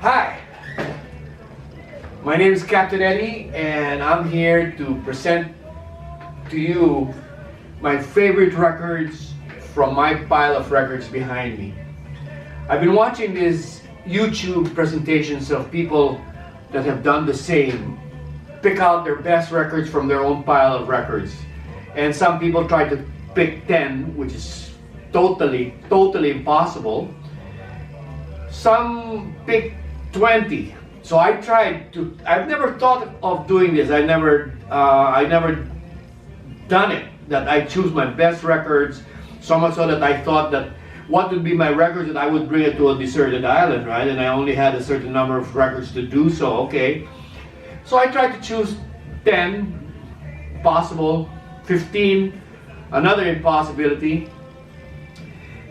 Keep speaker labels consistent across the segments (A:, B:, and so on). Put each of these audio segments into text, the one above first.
A: Hi, my name is Captain Eddie, and I'm here to present to you my favorite records from my pile of records behind me. I've been watching these YouTube presentations of people that have done the same, pick out their best records from their own pile of records. And some people try to pick 10, which is totally impossible. Some pick 20. So I've never thought of doing this. I never done it, that I choose my best records, so much so that I thought that what would be my records, that I would bring it to a deserted island, right? And I only had a certain number of records to do so, okay. So I tried to choose 10, possible, 15, another impossibility.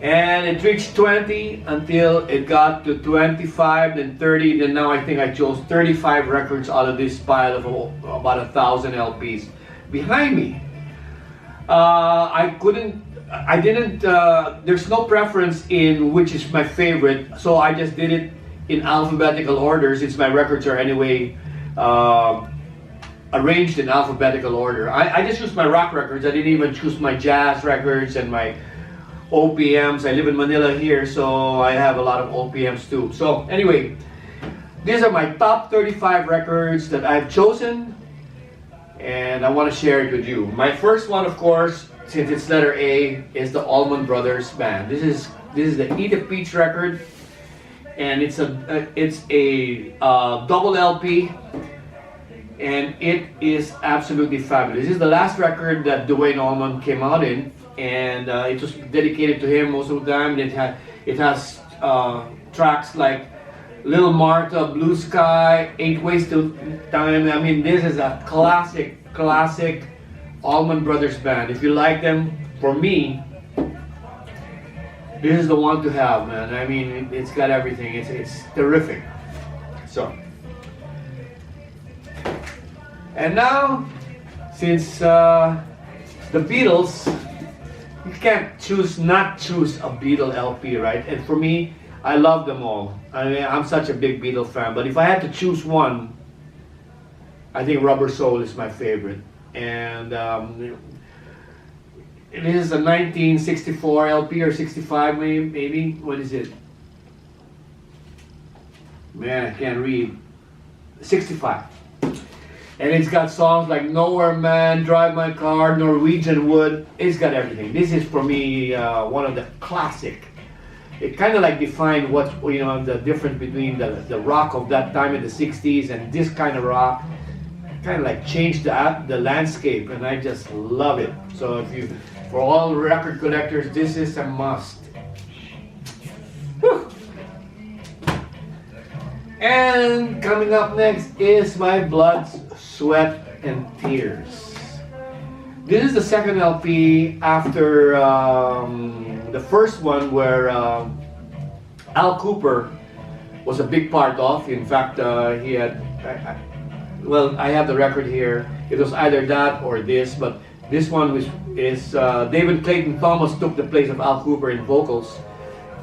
A: And it reached 20 until it got to 25, then 30, then now I think I chose 35 records out of this pile of about 1,000 LPs behind me. There's no preference in which is my favorite, so I just did it in alphabetical order since my records are anyway arranged in alphabetical order. I just used my rock records. I didn't even choose my jazz records and my OPMs. I live in Manila here, so I have a lot of OPMs too. So anyway, these are my top 35 records that I've chosen, and I want to share it with you. My first one, of course, since it's letter A, is the Allman Brothers Band. This is the Eat a Peach record, and it's a double LP, and it is absolutely fabulous. This is the last record that Duane Allman came out in, and it was dedicated to him most of the time. It has tracks like Little Martha, Blue Sky, 8 Ways to Time. I mean, this is a classic Allman Brothers Band. If you like them, for me, this is the one to have, man. I mean, it's got everything. It's terrific. So, and now, since the Beatles, you can't not choose a Beatle LP, right? And for me, I love them all. I mean, I'm such a big Beatle fan. But if I had to choose one, I think Rubber Soul is my favorite. And it is a 1964 LP or 65 maybe. What is it? Man, I can't read. 65. And it's got songs like Nowhere Man, Drive My Car, Norwegian Wood. It's got everything. This is for me one of the classic. It kind of like defined what, the difference between the rock of that time in the 60s and this kind of rock. Kind of like changed the landscape, and I just love it. So for all record collectors, this is a must. Whew. And coming up next is my Blood, Sweat, and Tears. This is the second LP after the first one, where Al Kooper was a big part of. In fact, he had, I have the record here. It was either that or this, but this one is David Clayton Thomas took the place of Al Kooper in vocals,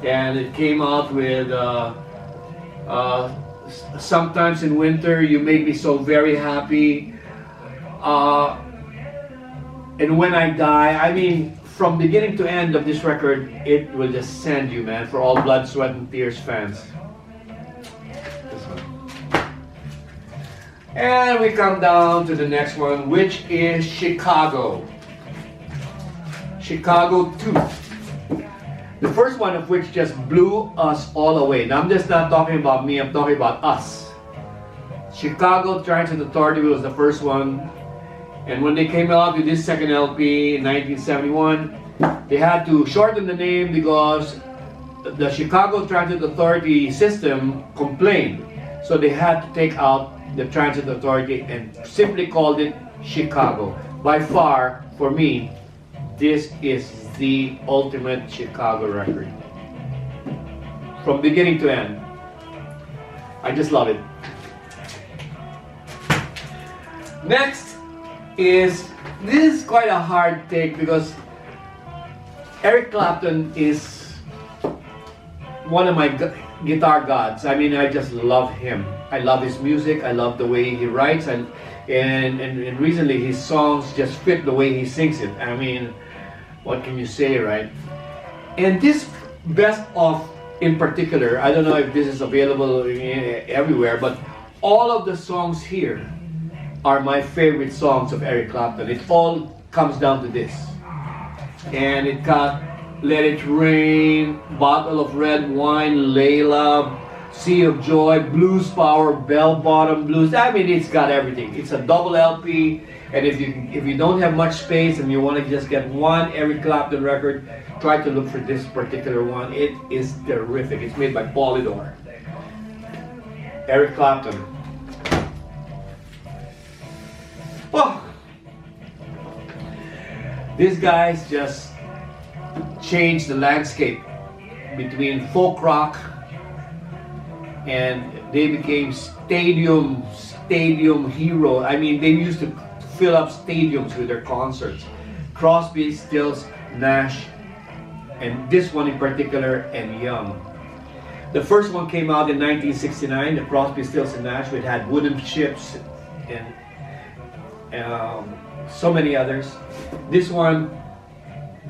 A: and it came out with Sometimes in Winter, You Made Me So Very Happy, and When I Die. I mean, from beginning to end of this record, it will just send you, man, for all Blood, Sweat, and Tears fans. This one. And we come down to the next one, which is Chicago. Chicago 2. The first one of which just blew us all away. Now, I'm just not talking about me, I'm talking about us. Chicago Transit Authority was the first one. And when they came out with this second LP in 1971, they had to shorten the name because the Chicago Transit Authority system complained. So they had to take out the Transit Authority and simply called it Chicago. By far, for me, this is the ultimate Chicago record. From beginning to end. I just love it. Next is, this is quite a hard take because Eric Clapton is one of my guitar gods. I mean, I just love him. I love his music. I love the way he writes, and recently his songs just fit the way he sings it. I mean, what can you say, right? And this best of, in particular, I don't know if this is available everywhere, but all of the songs here are my favorite songs of Eric Clapton. It all comes down to this. And it got Let It Rain, Bottle of Red Wine, Layla, Sea of Joy, Blues Power, Bell Bottom Blues. I mean, it's got everything. It's a double LP, and if you don't have much space and you want to just get one Eric Clapton record, try to look for this particular one. It is terrific. It's made by Polydor. Eric Clapton. Oh, these guys just changed the landscape between folk rock, and they became stadium hero. I mean, they used to fill up stadiums with their concerts. Crosby, Stills, Nash, and this one in particular, and Young. The first one came out in 1969, the Crosby, Stills, and Nash, which had Wooden Ships and so many others. This one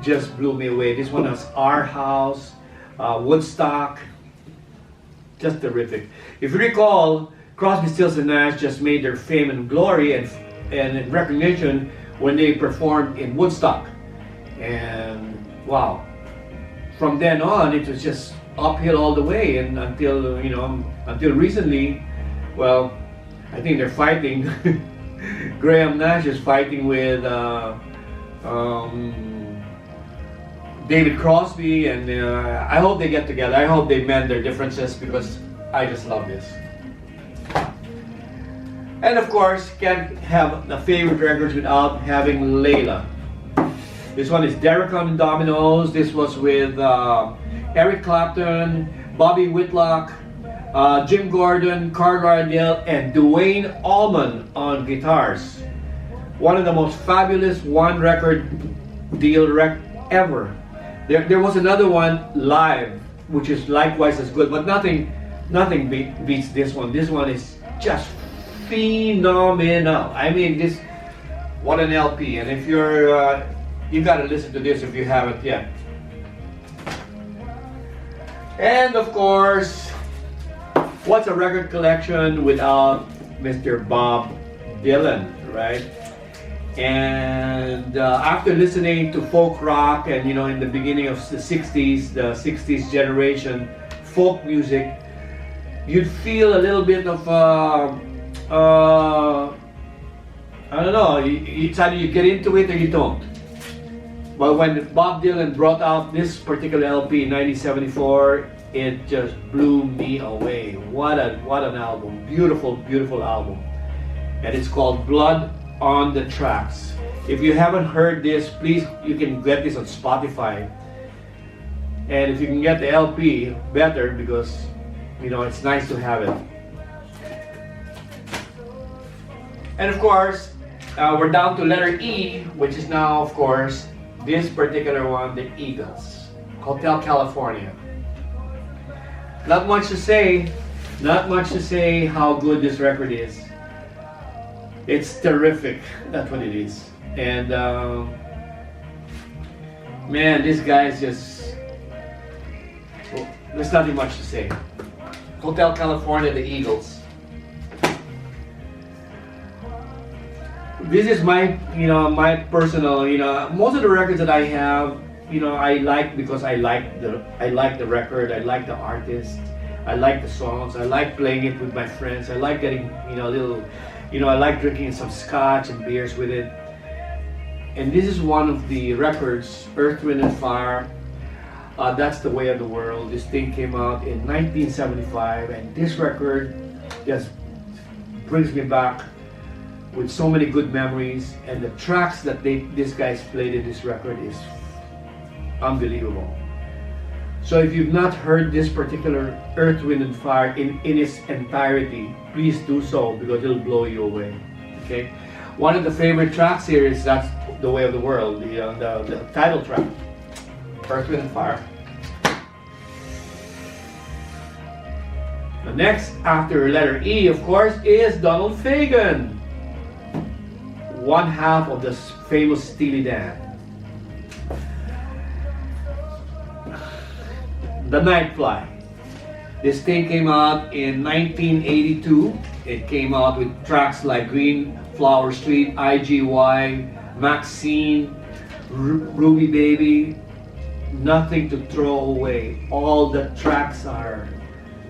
A: just blew me away. This one has Our House, Woodstock, just terrific. If you recall, Crosby, Stills, and Nash just made their fame and glory and recognition when they performed in Woodstock. And wow, from then on it was just uphill all the way, and until recently, well, I think they're fighting. Graham Nash is fighting with David Crosby, and I hope they get together. I hope they mend their differences, because I just love this. And of course, can't have the favorite records without having Layla. This one is Derek on the Dominoes. This was with Eric Clapton, Bobby Whitlock, Jim Gordon, Carl Gardell, and Duane Allman on guitars. One of the most fabulous one record deal ever. There was another one live, which is likewise as good, but nothing beats this one. This one is just phenomenal. I mean, what an LP. And if you're, you gotta listen to this if you haven't yet. And of course, what's a record collection without Mr. Bob Dylan, right? And after listening to folk rock and, in the beginning of the 60s generation folk music, you'd feel a little bit of, I don't know, it's either you get into it or you don't. But when Bob Dylan brought out this particular LP in 1974, it just blew me away. What an album. Beautiful, beautiful album. And it's called Blood on the Tracks. If you haven't heard this, please, you can get this on Spotify. And if you can get the LP, better, because it's nice to have it. And of course, we're down to letter E, which is now, of course, this particular one, the Eagles, Hotel California. Not much to say how good this record is. It's terrific, that's what it is. And man, these guys just, there's nothing much to say. Hotel California, the Eagles. This is my, my personal, most of the records that I have, I like because I like the record, I like the artist, I like the songs, I like playing it with my friends, I like getting, a little, I like drinking some scotch and beers with it. And this is one of the records, Earth, Wind and Fire. That's the Way of the World. This thing came out in 1975, and this record just brings me back with so many good memories, and the tracks that these guys played in this record is unbelievable. So if you've not heard this particular Earth, Wind and Fire in its entirety, please do so, because it'll blow you away. Okay, one of the favorite tracks here is that's The Way of the World, the title track, Earth, Wind and Fire. The next after letter E, of course, is Donald Fagen, one half of the famous Steely Dan. The Nightfly. This thing came out in 1982. It came out with tracks like Green Flower Street, IGY, Maxine, Ruby Baby, Nothing to Throw Away. All the tracks are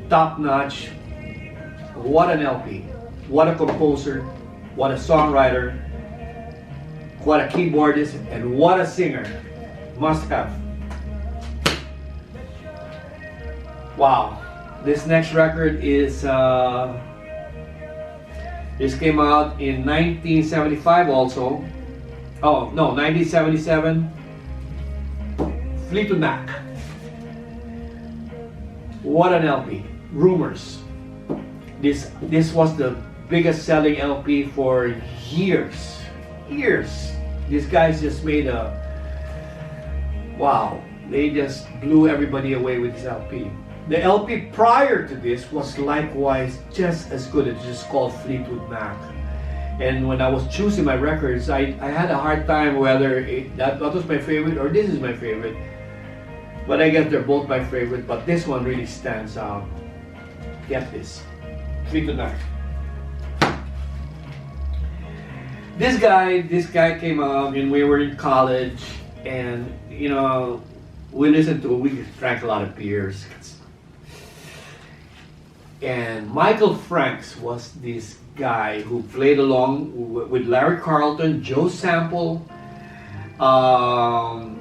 A: top notch. What an LP. What a composer. What a songwriter. What a keyboardist. And what a singer. Must have. Wow. This next record is this came out in 1975 also. Oh no, 1977. Fleetwood Mac. What an LP. Rumors. This was the biggest selling LP for years. Years. These guys just made a wow. They just blew everybody away with this LP. The LP prior to this was likewise just as good. It's just called Fleetwood Mac. And when I was choosing my records, I had a hard time whether that was my favorite or this is my favorite. But I guess they're both my favorite, but this one really stands out. Get this. Fleetwood Mac. This guy came out and we were in college, and you know, we drank a lot of beers. And Michael Franks was this guy who played along with Larry Carlton, Joe Sample, Wilton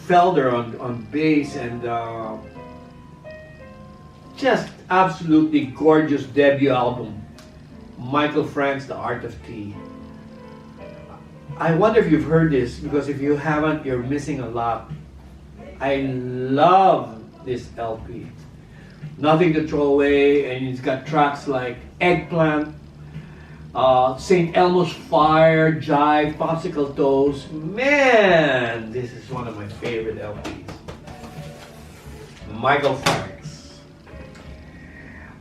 A: Felder on bass, and just absolutely gorgeous debut album, Michael Franks, The Art of Tea. I wonder if you've heard this, because if you haven't, you're missing a lot. I love this LP. Nothing to Throw Away, and it's got tracks like Eggplant, St. Elmo's Fire, Jive, Popsicle Toast. Man, this is one of my favorite LPs. Michael Franks.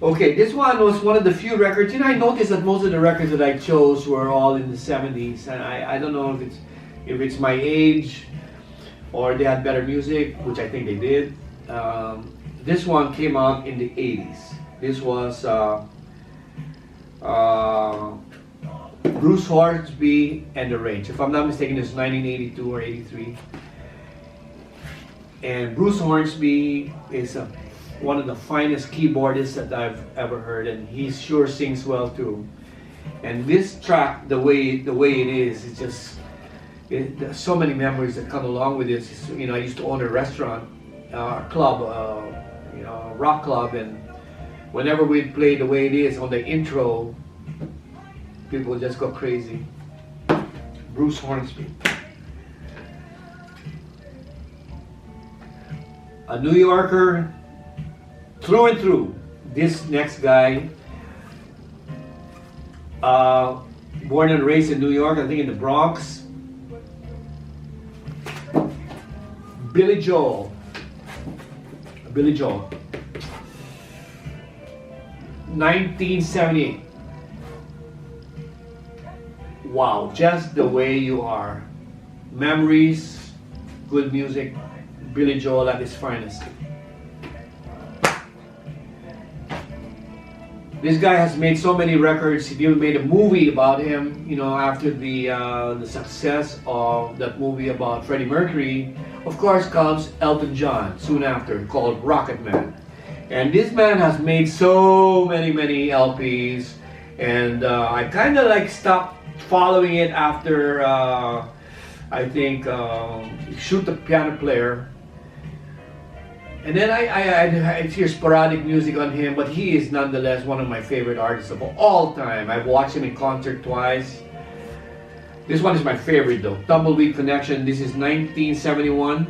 A: Okay, this one was one of the few records. You know, I noticed that most of the records that I chose were all in the 70s, and I don't know if it's my age or they had better music, which I think they did. This one came out in the 80s. This was Bruce Hornsby and the Range. If I'm not mistaken, it's 1982 or 83. And Bruce Hornsby is one of the finest keyboardists that I've ever heard, and he sure sings well too. And this track, the way it is, it's just there's so many memories that come along with this. You know, I used to own a restaurant, club. Rock club, and whenever we'd play The Way It Is on the intro, people would just go crazy. Bruce Hornsby. A New Yorker through and through. This next guy, born and raised in New York, I think in the Bronx. Billy Joel. 1978. Wow, Just the Way You Are. Memories, good music, Billy Joel at his finest. This guy has made so many records. He even made a movie about him, you know, after the success of that movie about Freddie Mercury. Of course comes Elton John soon after, called Rocket Man. And this man has made so many LPs, and I kind of like stopped following it after I think Shoot the Piano Player. And then I hear sporadic music on him, but he is nonetheless one of my favorite artists of all time. I've watched him in concert twice. This one is my favorite though, Tumbleweed Connection. This is 1971.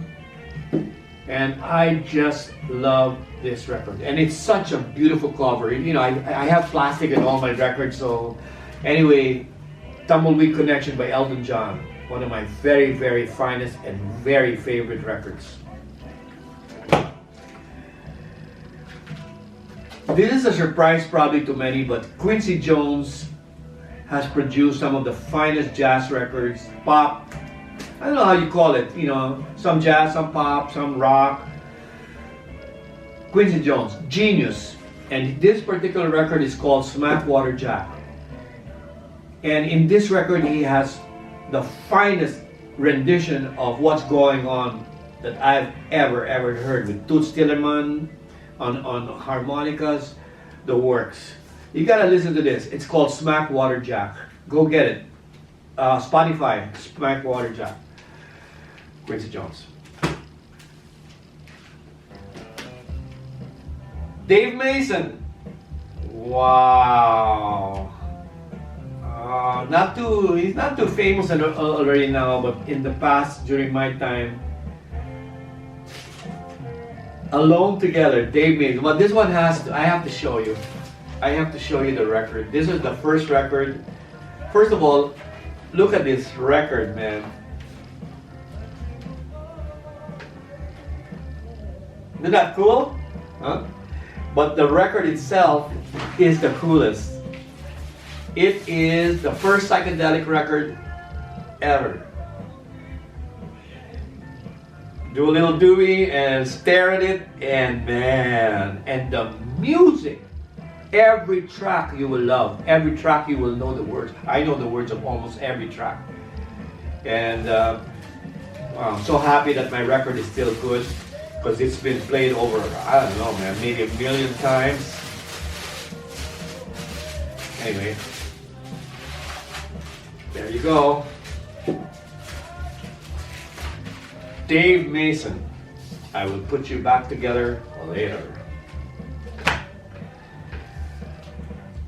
A: And I just love this record. And it's such a beautiful cover. You know, I have plastic in all my records, so anyway, Tumbleweed Connection by Elton John. One of my very finest and very favorite records. This is a surprise probably to many, but Quincy Jones has produced some of the finest jazz records, pop. I don't know how you call it, you know, some jazz, some pop, some rock. Quincy Jones, genius. And this particular record is called Smackwater Jack. And in this record, he has the finest rendition of what's going on that I've ever heard, with Toots Tillerman on harmonicas, the works. You gotta listen to this. It's called Smackwater Jack. Go get it. Spotify, Smackwater Jack. Quincy Jones. Dave Mason. Wow. He's not too famous already now, but in the past, during my time, Alone Together, Dave Mason. But this one I have to show you. I have to show you the record. This is the first record. First of all, look at this record, man. Isn't that cool? Huh? But the record itself is the coolest. It is the first psychedelic record ever. Do a little Dewey and stare at it, and man, and the music. Every track you will love. Every track you will know the words. I know the words of almost every track. And I'm so happy that my record is still good, because it's been played over, I don't know, man, maybe 1 million times. Anyway, there you go. Dave Mason. I will put you back together later.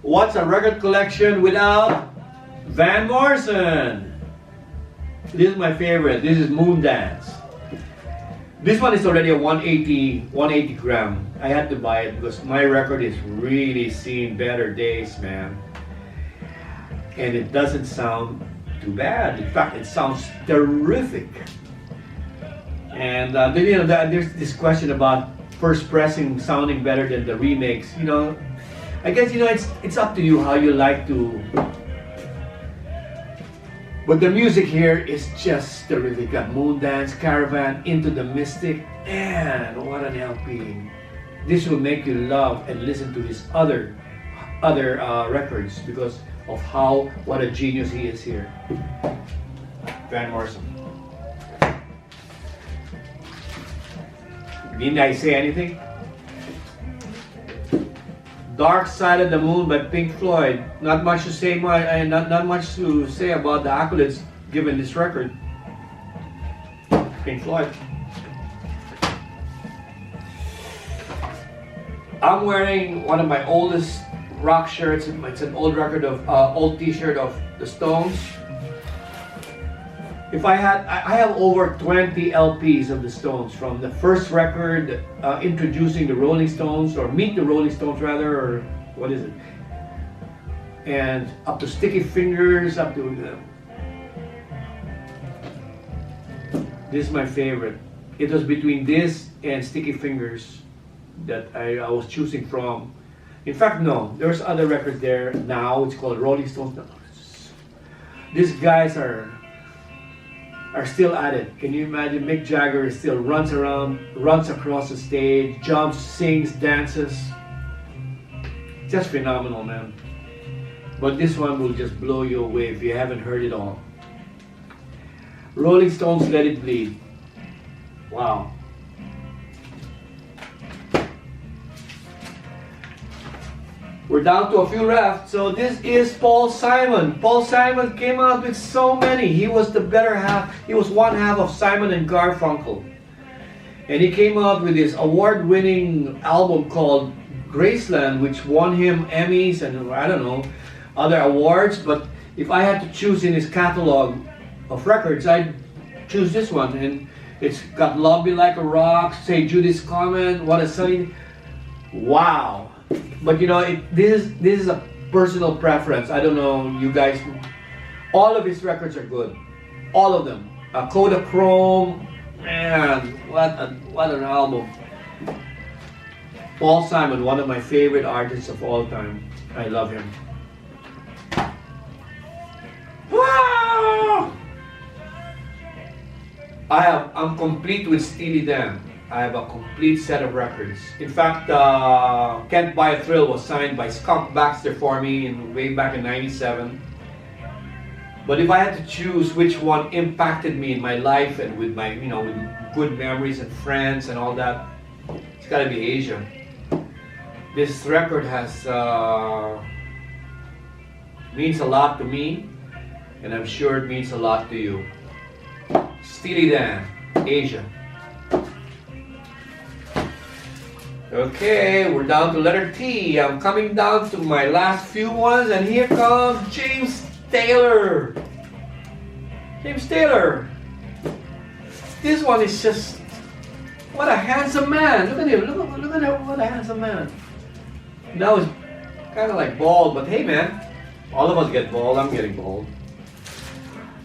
A: What's a record collection without Van Morrison? This is my favorite. This is Moondance. This one is already a 180 gram. I had to buy it because my record is really seen better days, man. And it doesn't sound too bad. In fact, it sounds terrific. And then, you know, there's this question about first pressing sounding better than the remakes. You know, I guess, you know, it's up to you how you like to. But the music here is just terrific. Got Moondance, Caravan, Into the Mystic, and what an LP! This will make you love and listen to his other records because of what a genius he is here. Van Morrison. Didn't I say anything? Dark Side of the Moon by Pink Floyd. Not much to say. Not much to say about the accolades given this record. Pink Floyd. I'm wearing one of my oldest rock shirts. It's an old record of old T-shirt of the Stones. I have over 20 LPs of the Stones, from the first record introducing the Rolling Stones, or Meet the Rolling Stones rather, or what is it? And up to Sticky Fingers, up to this is my favorite. It was between this and Sticky Fingers that I was choosing from. In fact, no, there's other record there now. It's called Rolling Stones. These guys are still at it. Can you imagine? Mick Jagger still runs around, runs across the stage, jumps, sings, dances. Just phenomenal, man. But this one will just blow you away if you haven't heard it all. Rolling Stones, Let It Bleed. Wow. We're down to a few left. So this is Paul Simon. Paul Simon came out with so many. He was the better half. He was one half of Simon and Garfunkel. And he came out with this award-winning album called Graceland, which won him Emmys and I don't know, other awards. But if I had to choose in his catalog of records, I'd choose this one. And it's got Love Me Like a Rock, Say Judy's Comment, What a Sunny. Wow. But you know, this is a personal preference. I don't know, you guys. All of his records are good. All of them. Kodachrome, man, what an album. Paul Simon, one of my favorite artists of all time. I love him. Wow! I'm complete with Steely Dan. I have a complete set of records. In fact, Can't Buy a Thrill was signed by Skunk Baxter for me way back in '97. But if I had to choose which one impacted me in my life and with my, with good memories and friends and all that, it's gotta be Asia. This record has means a lot to me, and I'm sure it means a lot to you. Steely Dan, Asia. Okay, we're down to letter T. I'm coming down to my last few ones, and here comes James Taylor. James Taylor. This one is just, what a handsome man. Look at him. Look at him. What a handsome man. Now he's kind of like bald, but hey man, all of us get bald. I'm getting bald.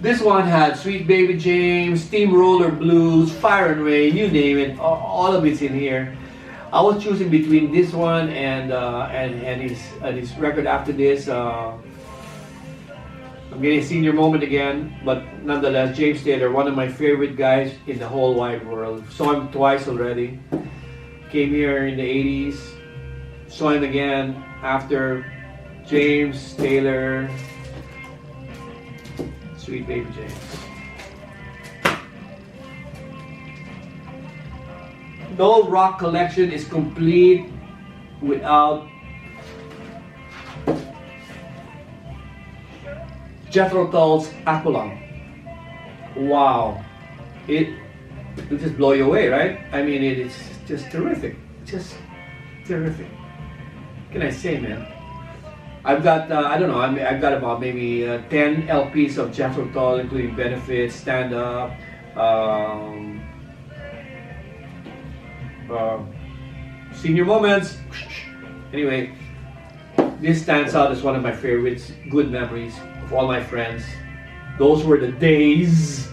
A: This one had Sweet Baby James, Steamroller Blues, Fire and Rain, you name it. All of it's in here. I was choosing between this one and his record after this. I'm getting a senior moment again, but nonetheless, James Taylor, one of my favorite guys in the whole wide world. Saw him twice already. Came here in the 80s. Saw him again after. James Taylor, Sweet Baby James. No rock collection is complete without Jethro Tull's Aqualung. Wow, it will just blow you away, right? I mean, it's just terrific, just terrific. What can I say, man? I've got I don't know. I've got about maybe 10 LPs of Jethro Tull, including Benefits, Stand Up, Senior Moments. Anyway, this stands out as one of my favorites. Good memories of all my friends. Those were the days.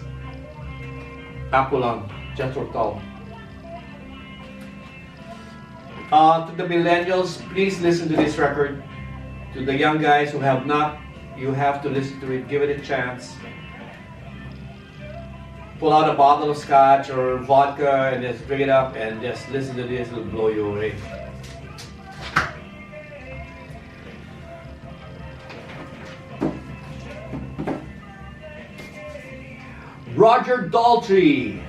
A: Aqualung, Jethro Tull. To the millennials, please listen to this record. To the young guys who have not, you have to listen to it. Give it a chance. Pull out a bottle of scotch or vodka and just drink it up and just listen to this. It'll blow you away. Roger Daltrey,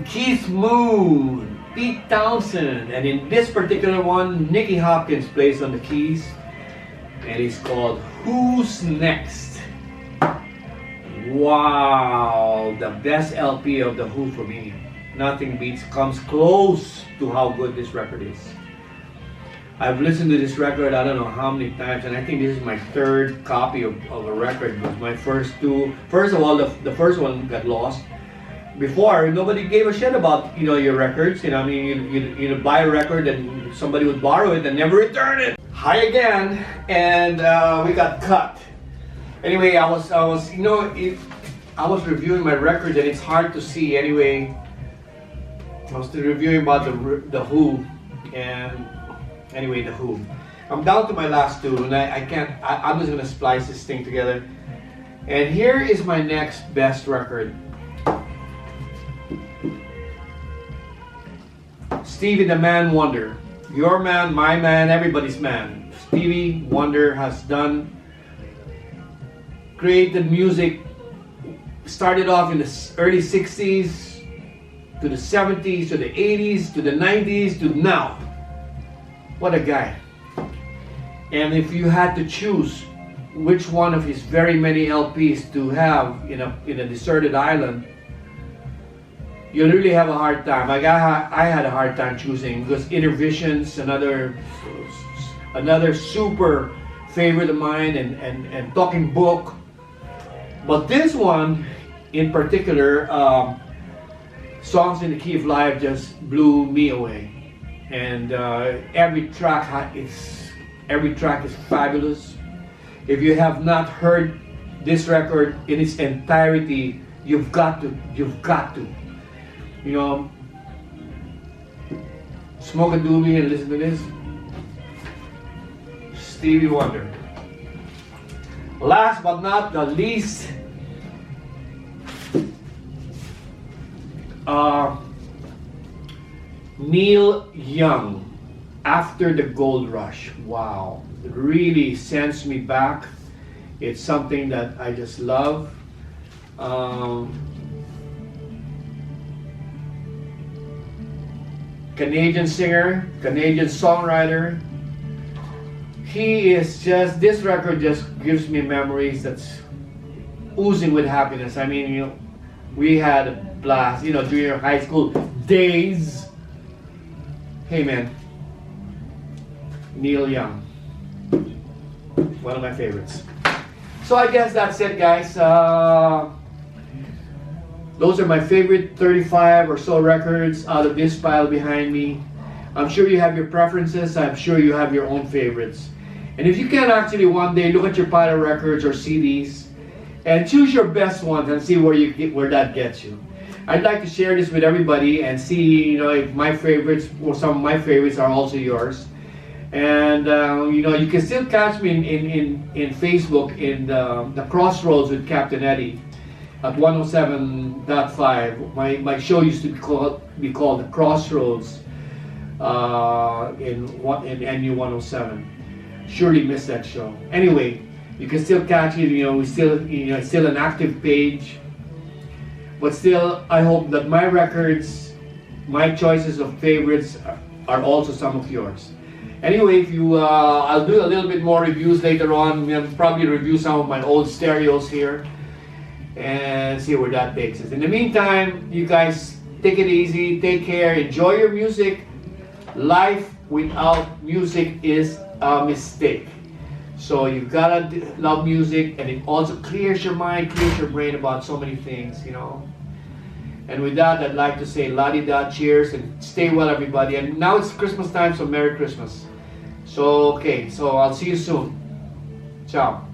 A: Keith Moon, Pete Townsend, and in this particular one, Nicky Hopkins plays on the keys, and it's called Who's Next? Wow, the best LP of the Who for me. Nothing comes close to how good this record is. I've listened to this record I don't know how many times, and I think this is my third copy of a record. But my first two, first of all, the first one got lost. Before, nobody gave a shit about your records. I mean, you buy a record and somebody would borrow it and never return it. Hi again, and we got cut. Anyway, I was I was reviewing my records and it's hard to see. Anyway, I was reviewing about the Who, and anyway, the Who. I'm down to my last two, and I'm just gonna splice this thing together. And here is my next best record. Stevie the Man Wonder. Your man, my man, everybody's man. Stevie Wonder has created music, started off in the early 60s, to the 70s, to the 80s, to the 90s, to now. What a guy. And if you had to choose which one of his very many LPs to have in a deserted island, you'll really have a hard time. Like I had a hard time choosing, because Inner Visions, another super favorite of mine, and Talking Book. But this one in particular, Songs in the Key of Life, just blew me away. And every track is fabulous. If you have not heard this record in its entirety, you've got to. Smoke a doobie and listen to this. Stevie Wonder. Last but not the least, Neil Young, After the Gold Rush. Wow, it really sends me back. It's something that I just love. Canadian singer, Canadian songwriter. He is just, this record just gives me memories that's oozing with happiness. I mean, you know, we had a blast, you know, during our high school days. Hey man, Neil Young, one of my favorites. So I guess that's it, guys. Those are my favorite 35 or so records out of this pile behind me. I'm sure you have your preferences. I'm sure you have your own favorites. And if you can actually one day look at your pile of records or CDs and choose your best ones and see where that gets you. I'd like to share this with everybody and see, you know, if my favorites or some of my favorites are also yours. And you know, you can still catch me in Facebook in the Crossroads with Captain Eddie at 107.5. My show used to be called The Crossroads in NU 107. Surely missed that show. Anyway, you can still catch it. You know, it's still an active page. But still, I hope that my records, my choices of favorites are also some of yours. Anyway, if you, I'll do a little bit more reviews later on. We'll probably review some of my old stereos here and see where that takes us. In the meantime, you guys take it easy, take care, enjoy your music. Life without music is a mistake. So you've gotta love music, and it also clears your mind, clears your brain about so many things, you know. And with that, I'd like to say la-di-da, cheers, and stay well, everybody. And now it's Christmas time, so Merry Christmas. So, okay, so I'll see you soon. Ciao.